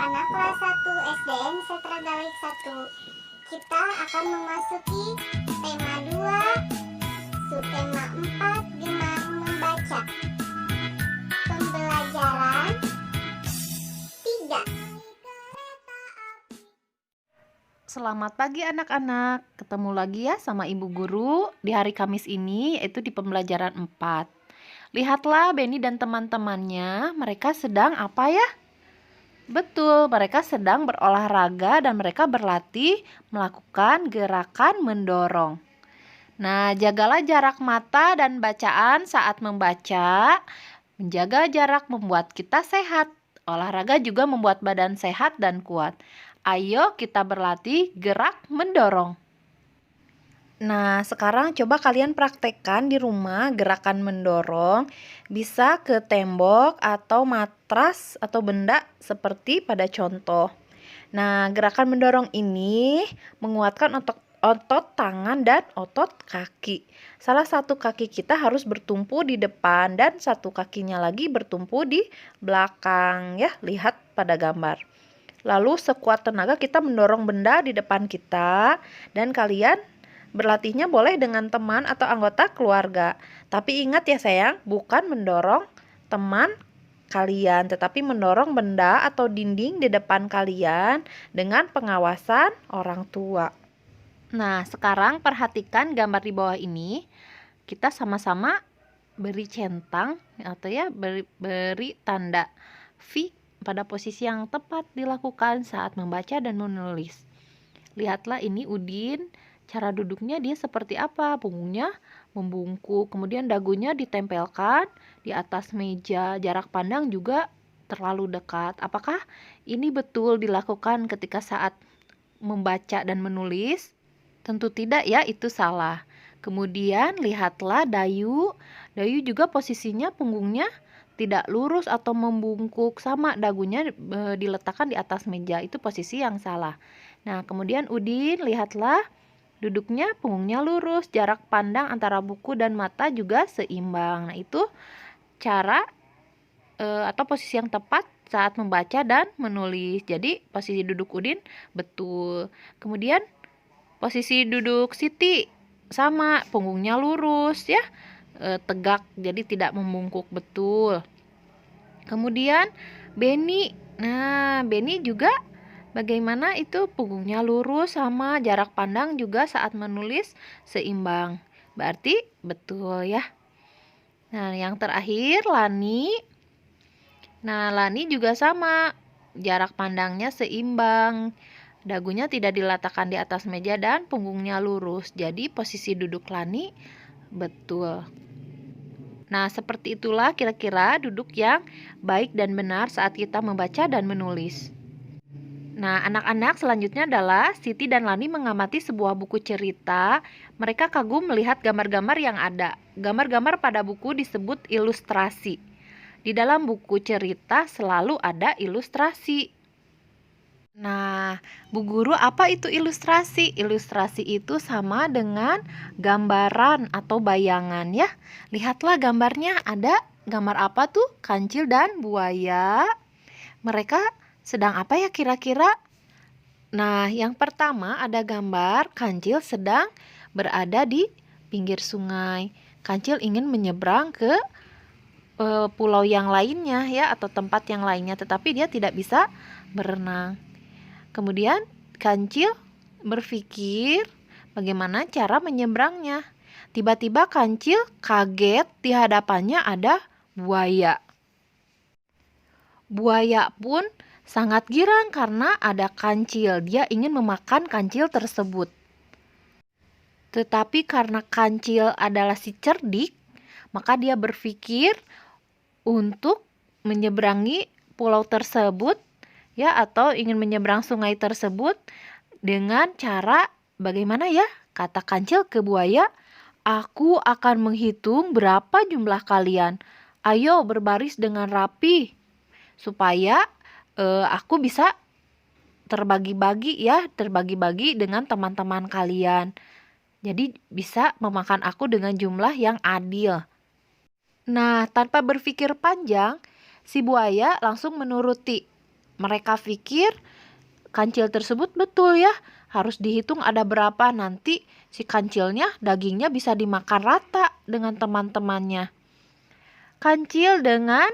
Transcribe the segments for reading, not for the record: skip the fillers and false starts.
anak kelas 1 SDN Setra Daweik 1. Kita akan memasuki tema 2, subtema 4, gemar membaca. Pembelajaran 3. Selamat pagi anak-anak, ketemu lagi ya sama Ibu Guru di hari Kamis ini, yaitu di pembelajaran 4. Lihatlah Benny dan teman-temannya, mereka sedang apa ya? Betul, mereka sedang berolahraga dan mereka berlatih melakukan gerakan mendorong. Nah, jagalah jarak mata dan bacaan saat membaca. Menjaga jarak membuat kita sehat. Olahraga juga membuat badan sehat dan kuat. Ayo kita berlatih gerak mendorong. Nah, sekarang coba kalian praktekkan di rumah gerakan mendorong. Bisa ke tembok atau matras atau benda seperti pada contoh. Nah, gerakan mendorong ini menguatkan otot tangan dan otot kaki. Salah satu kaki kita harus bertumpu di depan dan satu kakinya lagi bertumpu di belakang. Ya, lihat pada gambar. Lalu sekuat tenaga kita mendorong benda di depan kita dan kalian berlatihnya boleh dengan teman atau anggota keluarga. Tapi ingat ya sayang, bukan mendorong teman kalian, tetapi mendorong benda atau dinding di depan kalian dengan pengawasan orang tua. Nah, sekarang perhatikan gambar di bawah ini. Kita sama-sama beri centang atau ya beri tanda V pada posisi yang tepat dilakukan saat membaca dan menulis. Lihatlah ini Udin. Cara duduknya dia seperti apa? Punggungnya membungkuk, kemudian dagunya ditempelkan di atas meja, jarak pandang juga terlalu dekat. Apakah ini betul dilakukan ketika saat membaca dan menulis? Tentu tidak ya, itu salah. Kemudian lihatlah Dayu. Dayu juga posisinya punggungnya tidak lurus atau membungkuk, sama dagunya diletakkan di atas meja. Itu posisi yang salah. Nah, kemudian Udin, lihatlah duduknya punggungnya lurus, jarak pandang antara buku dan mata juga seimbang. Nah, itu cara atau posisi yang tepat saat membaca dan menulis. Jadi, posisi duduk Udin betul. Kemudian, posisi duduk Siti sama, punggungnya lurus ya, tegak, jadi tidak membungkuk betul. Kemudian, Benny. Nah, Benny juga bagaimana itu punggungnya lurus sama jarak pandang juga saat menulis seimbang. Berarti betul ya. Nah, yang terakhir Lani. Nah, Lani juga sama. Jarak pandangnya seimbang. Dagunya tidak diletakkan di atas meja dan punggungnya lurus. Jadi posisi duduk Lani betul. Nah, seperti itulah kira-kira duduk yang baik dan benar saat kita membaca dan menulis. Nah, anak-anak selanjutnya adalah Siti dan Lani mengamati sebuah buku cerita. Mereka kagum melihat gambar-gambar yang ada. Gambar-gambar pada buku disebut ilustrasi. Di dalam buku cerita selalu ada ilustrasi. Nah, Bu Guru, apa itu ilustrasi? Ilustrasi itu sama dengan gambaran atau bayangan ya. Lihatlah gambarnya, ada gambar apa tuh? Kancil dan buaya. Mereka sedang apa ya kira-kira? Nah, yang pertama ada gambar kancil sedang berada di pinggir sungai. Kancil ingin menyeberang ke pulau yang lainnya ya, atau tempat yang lainnya, tetapi dia tidak bisa berenang. Kemudian kancil berpikir bagaimana cara menyeberangnya. Tiba-tiba kancil kaget, di hadapannya ada buaya. Buaya pun sangat girang karena ada kancil. Dia ingin memakan kancil tersebut. Tetapi karena kancil adalah si cerdik, maka dia berpikir untuk menyeberangi pulau tersebut ya, atau ingin menyeberang sungai tersebut dengan cara bagaimana ya? Kata kancil ke buaya, "Aku akan menghitung berapa jumlah kalian. Ayo berbaris dengan rapi supaya aku bisa terbagi-bagi dengan teman-teman kalian. Jadi bisa memakan aku dengan jumlah yang adil." Nah, tanpa berpikir panjang, si buaya langsung menuruti. Mereka pikir kancil tersebut betul ya, harus dihitung ada berapa, nanti si kancilnya dagingnya bisa dimakan rata dengan teman-temannya. Kancil dengan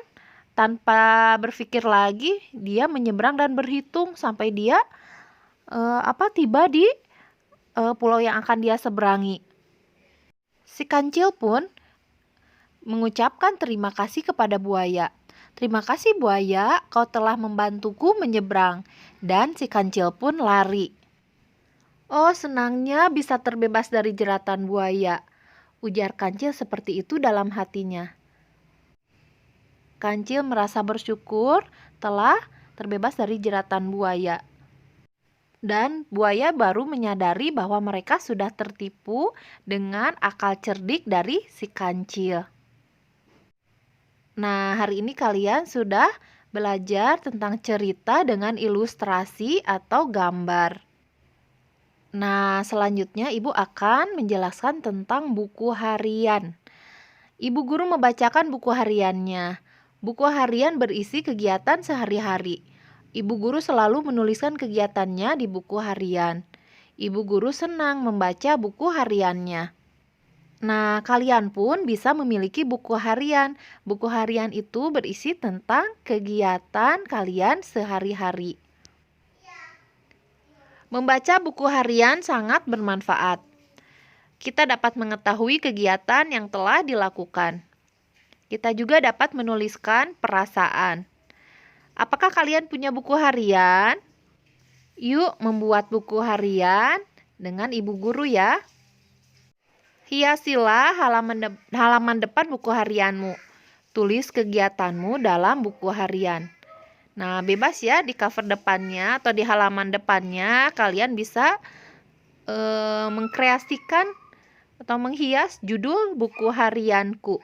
tanpa berpikir lagi, dia menyeberang dan berhitung sampai dia tiba di pulau yang akan dia seberangi. Si kancil pun mengucapkan terima kasih kepada buaya. Terima kasih buaya, kau telah membantuku menyeberang. Dan si kancil pun lari. Oh, senangnya bisa terbebas dari jeratan buaya, ujar kancil seperti itu dalam hatinya. Kancil merasa bersyukur telah terbebas dari jeratan buaya. Dan buaya baru menyadari bahwa mereka sudah tertipu dengan akal cerdik dari si kancil. Nah, hari ini kalian sudah belajar tentang cerita dengan ilustrasi atau gambar. Nah, selanjutnya Ibu akan menjelaskan tentang buku harian. Ibu guru membacakan buku hariannya. Buku harian berisi kegiatan sehari-hari. Ibu guru selalu menuliskan kegiatannya di buku harian. Ibu guru senang membaca buku hariannya. Nah, kalian pun bisa memiliki buku harian. Buku harian itu berisi tentang kegiatan kalian sehari-hari. Membaca buku harian sangat bermanfaat. Kita dapat mengetahui kegiatan yang telah dilakukan. Kita juga dapat menuliskan perasaan. Apakah kalian punya buku harian? Yuk membuat buku harian dengan ibu guru ya. Hiasilah halaman depan buku harianmu. Tulis kegiatanmu dalam buku harian. Nah, bebas ya di cover depannya atau di halaman depannya kalian bisa mengkreasikan atau menghias judul buku harianku.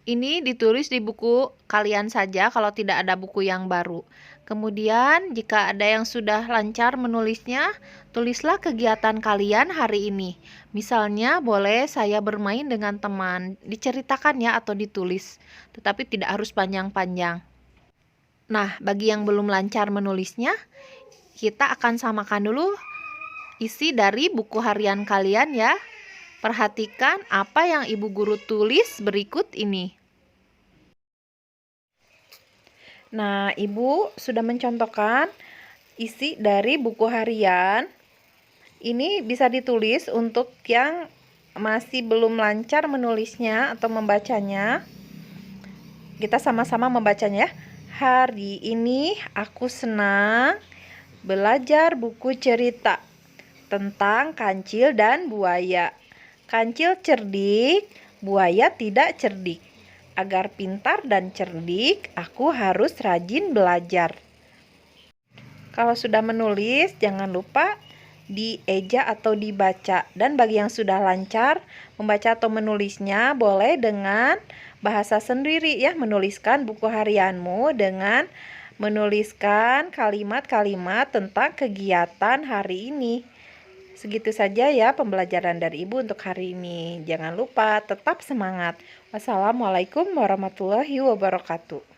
Ini ditulis di buku kalian saja kalau tidak ada buku yang baru. Kemudian jika ada yang sudah lancar menulisnya, tulislah kegiatan kalian hari ini. Misalnya boleh saya bermain dengan teman, diceritakan ya atau ditulis, tetapi tidak harus panjang-panjang. Nah, bagi yang belum lancar menulisnya, kita akan samakan dulu isi dari buku harian kalian ya. Perhatikan apa yang ibu guru tulis berikut ini. Nah, ibu sudah mencontohkan isi dari buku harian. Ini bisa ditulis untuk yang masih belum lancar menulisnya atau membacanya. Kita sama-sama membacanya ya. Hari ini aku senang belajar buku cerita tentang kancil dan buaya. Kancil cerdik, buaya tidak cerdik. Agar pintar dan cerdik, aku harus rajin belajar. Kalau sudah menulis, jangan lupa dieja atau dibaca. Dan bagi yang sudah lancar membaca atau menulisnya, boleh dengan bahasa sendiri ya, menuliskan buku harianmu dengan menuliskan kalimat-kalimat tentang kegiatan hari ini. Segitu saja ya pembelajaran dari Ibu untuk hari ini. Jangan lupa tetap semangat. Wassalamualaikum warahmatullahi wabarakatuh.